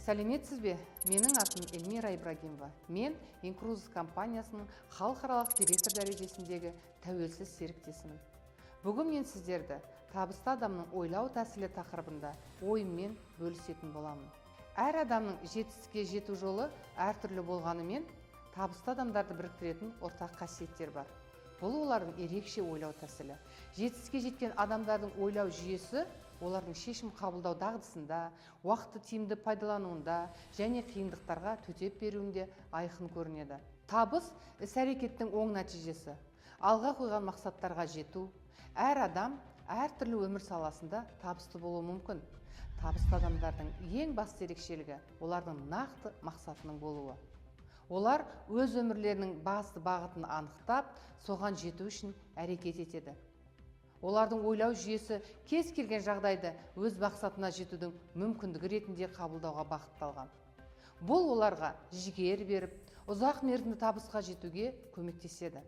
Сәлеметсіз бе? Менің атым Эльмира Ибрагимова. Мен Инкрузис компаниясының халықаралық директор дәрежесіндегі тәуелсіз серіктесімін. Бүгін мен сіздерді табысты адамның ойлау тәсілі тақырыбында ойыммен бөлісетін боламын. Әр адамның жетістікке жету жолы әртүрлі болғанымен, табысты адамдарды біріктіретін ортақ қасиеттер бар. Бұл олардың ерекше ойлау тәсілі. Жетістікке жеткен адамдардың ойлау жүйесі олардың шешім қабылдау дағдысында, уақытты тиімді пайдалануында және қиындықтарға төтеп беруінде айқын көрінеді. Табыс іс-әрекеттің оң нәтижесі. Алға қойған мақсаттарға жету. Әр адам әртүрлі өмір саласында табысты болуы мүмкін. Табысты адамдардың ең басты ерекшелігі олардың нақты мақсатының болуы. Олар өз өмірлерінің басты бағытын анықтап, соған жету үшін әрекет етеді. Олардың ойлау жүйесі кез келген жағдайды өз мақсатына жетудің мүмкіндігі ретінде қабылдауға бағытталған. Бұл оларға жігер беріп, ұзақ мерзімді табысқа жетуге көмектеседі.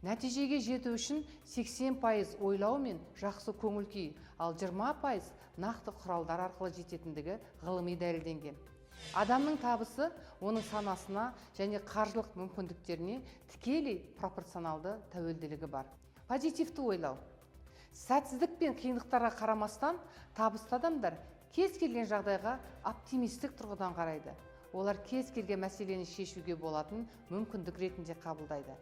Нәтижеге жету үшін 80% ойлау мен жақсы көңіл күй, ал 20% нақты құралдар арқылы жететіндігі ғылыми дәлелденген. Адамның табысы оның санасына және қаржылық мүмкіндіктеріне тікелей пропорционалды тәуелділігі бар. Позитивті ойлау. Сәтсіздік пен қиындықтарға қарамастан, табысты адамдар кез келген жағдайға оптимистік тұрғыдан қарайды. Олар кез келген мәселені шешуге болатын мүмкіндік ретінде қабылдайды.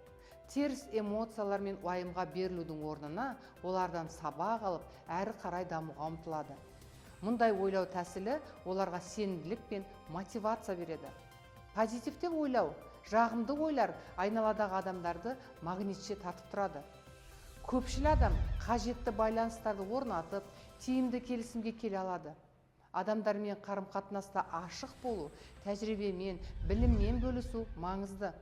Теріс эмоциялар мен уайымға берілудің орнына олардан сабақ алып, әрі қарай дамуға ұмтылады. Мұндай ойлау тәсілі оларға сенімділік пен мотивация береді. Позитивті ойлау, жағымды ойлар айналадағы адамдарды магнитше тартып тұрады. Көпшіл адам қажетті байланыстарды орнатып, тиімді келісімге келе алады. Адамдармен қарым-қатынаста ашық болу, тәжірибемен, біліммен бөлісу маңызды.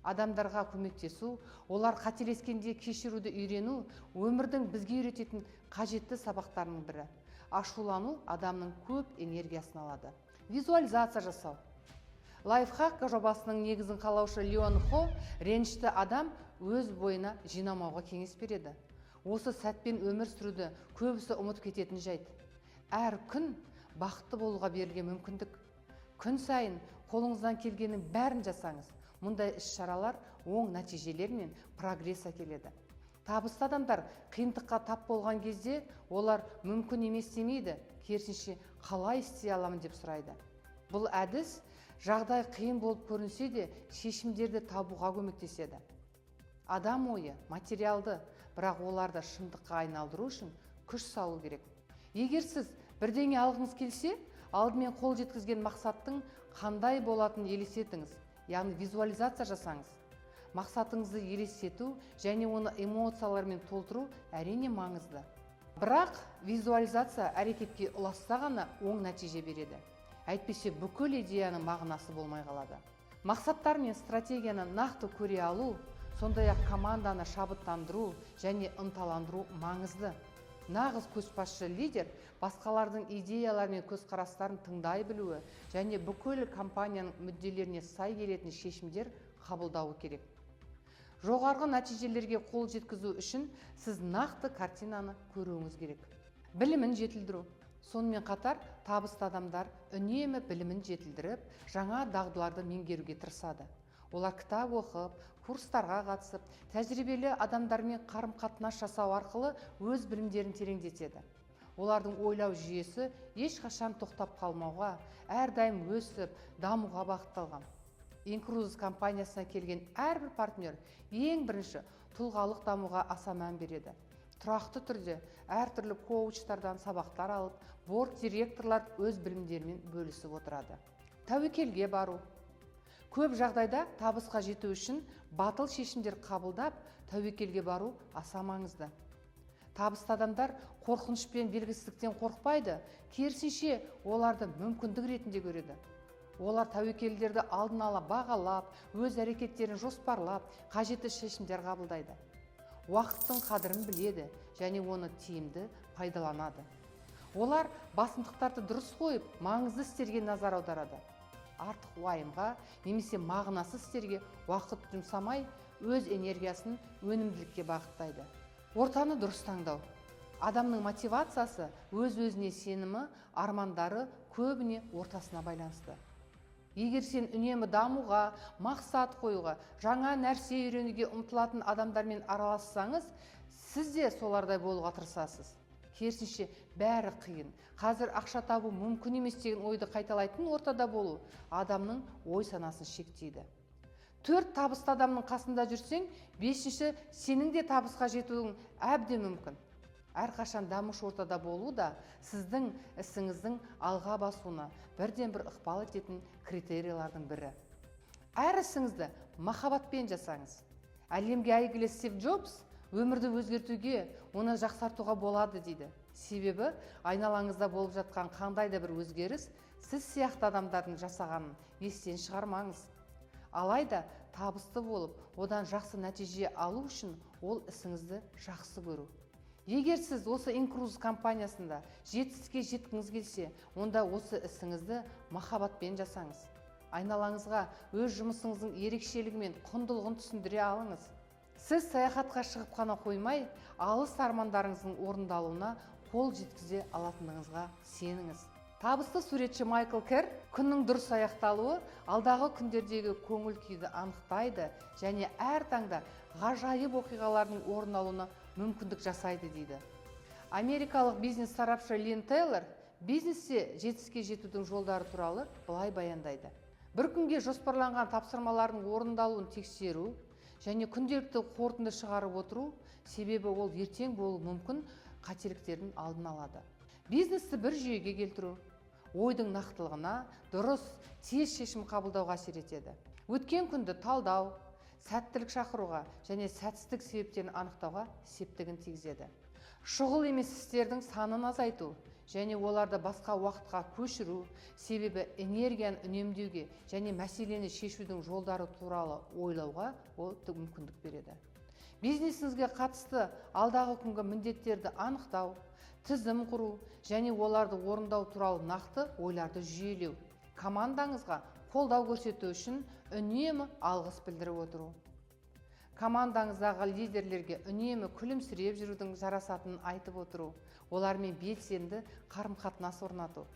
Адамдарға көмектесу, олар қателескенде кешіруді үйрену, өмірдің бізге үйрететін қажетті сабақтарының бірі. Ашулану адамның көп энергиясын алады. Визуализация жасау. Лайфхак жобасының негізін қалаушы Леон Хо ренішті адам өз бойына жинамауға кеңес береді. Осы сәтпен өмір сүруді көбісі ұмытып кететін жайт. Әр күн бақытты болуға берілген мүмкіндік. Күн сайын қолыңыздан келгеннің бәрін жасаңыз. Мұндай іс-шаралар оң нәтижелер мен прогресс әкеледі. Табысты адамдар қиындыққа тап болған кезде олар мүмкін емес демейді, керісінше қалай істей аламын деп сұрайды. Бұл әдіс жағдай қиын болып көрінсе де шешімдерді табуға көмектеседі. Адам ойы материалды, бірақ оларды шындыққа айналдыру үшін күш салу керек. Егер сіз бірдеңе алғыңыз келсе, алдымен қол жеткізген мақсаттың қандай болатынын елестетіңіз, яғни визуализация жасаңыз. Мақсатыңызды елестету және оны эмоциялармен толтыру әрине маңызды. Бірақ визуализация әрекетке ұласса ғана оң нәтиже береді. Әйтпесе бүкіл идеяның мағынасы болмай қалады. Мақсаттар мен стратегияны нақты көре алу, сондай-ақ команданы шабыттандыру және ынталандыру маңызды. Нағыз көшбасшы лидер басқалардың идеялары мен көзқарастарын тыңдай білуі және бүкіл компанияның мүдделеріне сай келетін шешімдер қабылдауы керек. Жоғарғы нәтижелерге қол жеткізу үшін сіз нақты картинаны көруіңіз керек. Білімін жетілдіру. Сонымен қатар табысты адамдар үнемі білімін жетілдіріп, жаңа дағдыларды меңгеруге тырысады. Олар кітап оқып, курстарға қатысып, тәжірибелі адамдармен қарым-қатынас жасау арқылы өз білімдерін тереңдетеді. Олардың ойлау жүйесі ешқашан тоқтап қалмауға, әрдайым өсіп, дамуға бағытталған. Инкрузис компаниясына келген әрбір партнер ең бірінші тұлғалық дамуға аса мән береді. Тұрақты түрде әртүрлі коучтардан сабақтар алып, борд директорлар өз білімдерімен бөлісіп отырады. Тәуекелге бару. Көп жағдайда табысқа жету үшін батыл шешімдер қабылдап, тәуекелге бару аса маңызды. Табысты адамдар қорқыныш пен белгісіздіктен қорқпайды, керісінше оларды мүмкіндік ретінде көреді. Олар тәуекелдерді алдын ала бағалап, өз әрекеттерін жоспарлап, қажетті шешімдер қабылдайды. Уақыттың қадірін біледі және оны тиімді пайдаланады. Олар басымдықтарды дұрыс қойып, маңызды істерге назар аударады. Артық уайымға немесе мағынасыз істерге уақыт жұмсамай, өз энергиясын өнімділікке бағыттайды. Ортаны дұрыс таңдау. Адамның мотивациясы, өз-өзіне сенімі, армандары көбіне ортасына байланысты. Егер сен үнемі дамуға, мақсат қоюға, жаңа нәрсе үйренуге ұмтылатын адамдармен аралассаңыз, сіз де солардай болуға тырысасыз. Керісінше бәрі қиын. Қазір ақша табу мүмкін емес деген ойды қайталайтын ортада болу адамның ой санасын шектейді. 4 табысты адамның қасында жүрсең, 5-ші сенің де табысқа жетуің әбден мүмкін. Әрқашан дамушы ортада болу да сіздің ісіңіздің алға басуына бірден бір ықпал ететін критериялардың бірі. Әр ісіңізді махаббатпен жасаңыз. Әлемге әйгілі Стив Джобс өмірді өзгертуге, оны жақсартуға болады дейді. Себебі айналаңызда болып жатқан қандай да бір өзгеріс сіз сияқты адамдардың жасағанын естен шығармаңыз. Алайда табысты болып, одан жақсы нәтиже алу үшін ол ісіңізді жақсы көру. Егер сіз осы Incruise компаниясында жетістікке жеткіңіз келсе, онда осы ісіңізді махаббатпен жасаңыз. Айналаңызға өз жұмысыңыздың ерекшелігімен құндылығын түсіндіре алыңыз. Сіз саяхатқа шығып қана қоймай, алыс армандарыңыздың орындалуына қол жеткізе алатыныңызға сеніңіз. Табысты суретші Майкл Кер күннің дұрыс аяқталуы алдағы күндердегі көңіл күйді анықтайды және әр таңда ғажайып оқиғалардың орын алуына мүмкіндік жасайды дейді. Америкалық бизнес сарапшы Лин Тейлор бизнесте жетістікке жетудің жолдары туралы былай баяндайды. Бір күнге жоспарланған тапсырмалардың орындалуын тексеру және күнделікті қорытынды шығарып отыру, себебі ол ертең болуы мүмкін қателіктердің алдын алады. Бизнесті бір жүйеге келтіру ойдың нақтылығына, дұрыс, тез шешім қабылдауға әсер етеді. Өткен күнді талдау, сәттілік шақыруға және сәтсіздік себептерін анықтауға септігін тигізеді. Шұғыл емес істердің санын азайту және оларды басқа уақытқа көшіру, себебі энергияны үнемдеуге және мәселені шешудің жолдары туралы ойлауға ол мүмкіндік береді. Бизнесіңізге қатысты алдағы күнгі міндеттерді анықтау, тізім құру және оларды орындау туралы нақты ойларды жүйелеу. Командаңызға қолдау көрсету үшін үнемі алғыс білдіріп отыру. Командаңыздағы лидерлерге үнемі күлімсіреп жүрудің жарасатынын айтып отыру. Олармен белсенді қарым-қатынас орнату.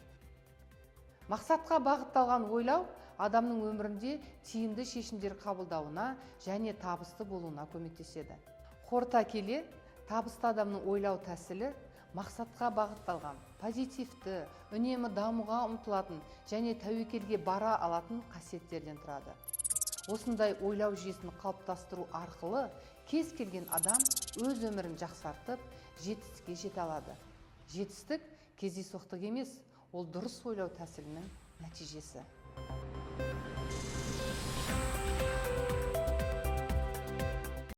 Мақсатқа бағытталған ойлау адамның өмірінде тиімді шешімдер қабылдауына және табысты болуына көмектеседі. Қорыта келе, табысты адамның ойлау тәсілі мақсатқа бағытталған, позитивті, үнемі дамуға ұмтылатын және тәуекелге бара алатын қасиеттерден тұрады. Осындай ойлау жүйесін қалыптастыру арқылы кез келген адам өз өмірін жақсартып, жетістікке жете алады. Жетістік кездейсоқтық емес, ол дұрыс ойлау тәсілінің нәтижесі.